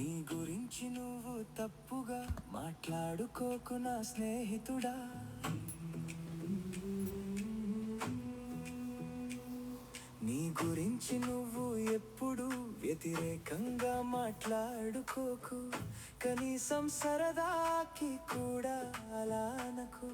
నీ గురించి నువ్వు తప్పుగా మాట్లాడుకోకు నా స్నేహితుడా. నీ గురించి నువ్వు ఎప్పుడు వ్యతిరేకంగా మాట్లాడుకోకు. కనీసం సరదాకి కూడా అలా అనకు.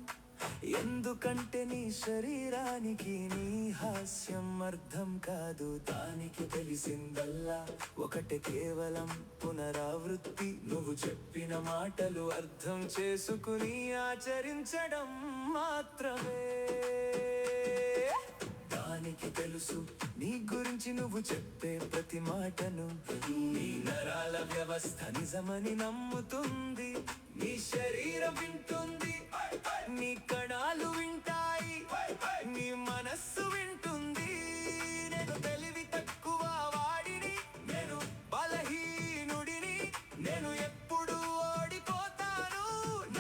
ఎందుకంటే నీ శరీరానికి నీ హాస్యం అర్థం కాదు. దానికి తెలిసిందల్లా ఒకటే, కేవలం పునరావృత్తి. నువ్వు చెప్పిన మాటలు అర్థం చేసుకుని ఆచరించడం మాత్రమే. దానికి తెలుసు నీ గురించి నువ్వు చెప్పే ప్రతి మాటను నీ నరాల వ్యవస్థ నిజమని నమ్ముతుంది. నీ శరీరం వింటుంది, నీ కణాలు వింటాయి, నీ మనస్సు వింటుంది. నేను తెలివి తక్కువ వాడిని, నేను బలహీనుడిని, నేను ఎప్పుడు ఓడిపోతాను,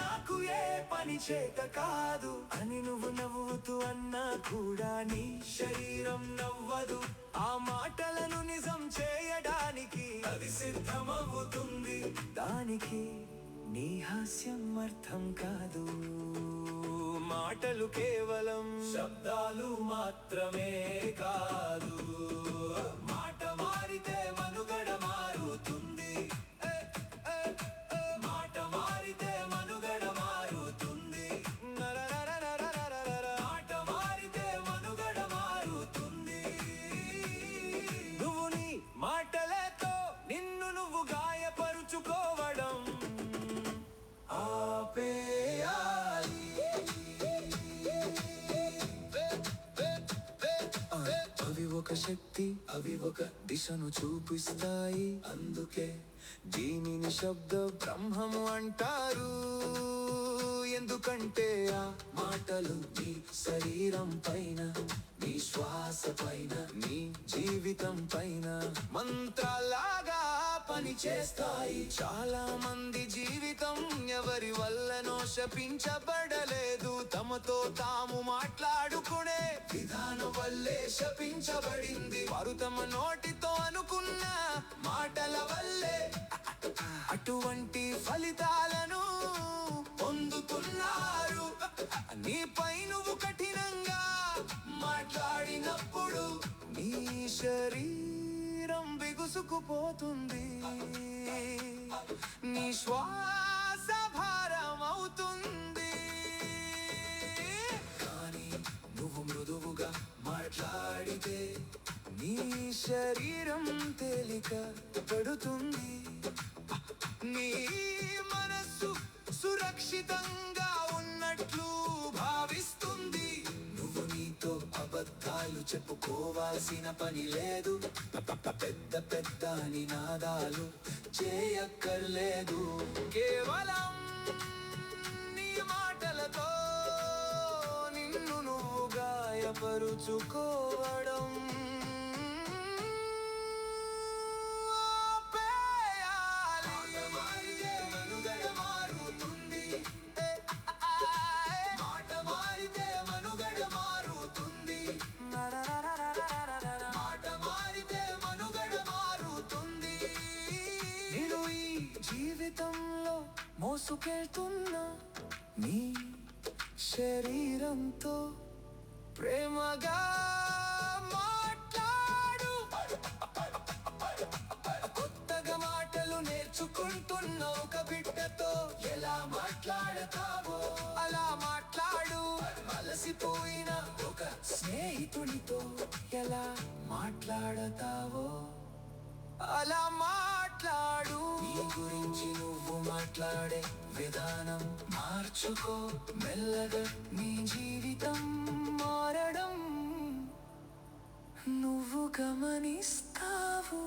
నాకు ఏ పని చేత కాదు అని నువ్వు నవ్వుతూ అన్నా కూడా నీ శరీరం నవ్వదు. ఆ మాటలను నిజం చేయడానికి అది సిద్ధమవుతుంది. దానికి నీ హాస్యం అర్థం కాదు. మాటలు కేవలం శబ్దాలు మాత్రమే కాదు. మాట మారితే మనుగడ మారుతుంది. మాట మారితే మనుగడ మారుతుంది. మాట మారితే మనుగడ మారుతుంది. నువ్వు నీ మాటలతో నిన్ను నువ్వు గాయపరుచుకోవడం ఆపేయాలి. అవి ఒక శక్తి, అవి ఒక దిశను చూపిస్తాయి. అందుకే దీనిని శబ్ద బ్రహ్మము అంటారు. ఎందుకంటే ఆ మాటలు నీ శరీరం పైన, నీ శ్వాస పైన, నీ జీవితం పైన మంత్రాలాగా పని చేస్తాయి. చాలా మంది జీవితం ఎవరి వల్లనో శపించబడలేదు, తమతో తాము మాట్లాడుకునే విధానం వల్లే శపించబడింది. వారు తమ నోటితో అనుకున్న మాటల వల్లే అటువంటి ఫలితాలను పొందుతున్నారు. నీపై నువ్వు కఠినంగా మాట్లాడినప్పుడు నీ శరీరం బిగుసుకుపోతుంది, నీ శ్వాస భారం అవుతుంది. కానీ నువ్వు మృదువుగా మాట్లాడితే నీ శరీరం తేలిక పడుతుంది. నీ మనస్సు సురక్షితంగా ఉన్నట్లు భావిస్తుంది. నువ్వు నీతో అబద్ధాలు చెప్పుకోవాల్సిన పని లేదు. పెద్ద పెద్ద నినాదాలు చేయక్కర్లేదు. కేవలం నీ మాటలతో నిన్ను నువ్వు గాయపరుచుకోవడం జీవితంలో మోసుకెళ్తున్నా నీ శరీరంతో ప్రేమగా మాట్లాడు. కొత్తగా మాటలు నేర్చుకుంటున్న ఒక బిడ్డతో ఎలా మాట్లాడతావో అలా మాట్లాడు. అలసిపోయిన ఒక స్నేహితునితో ఎలా మాట్లాడతావో అలా మాట్లాడు. నీ గురించి నువ్వు మాట్లాడే విధానం మార్చుకో. మెల్లగా నీ జీవితం మారడం నువ్వు గమనిస్తావు.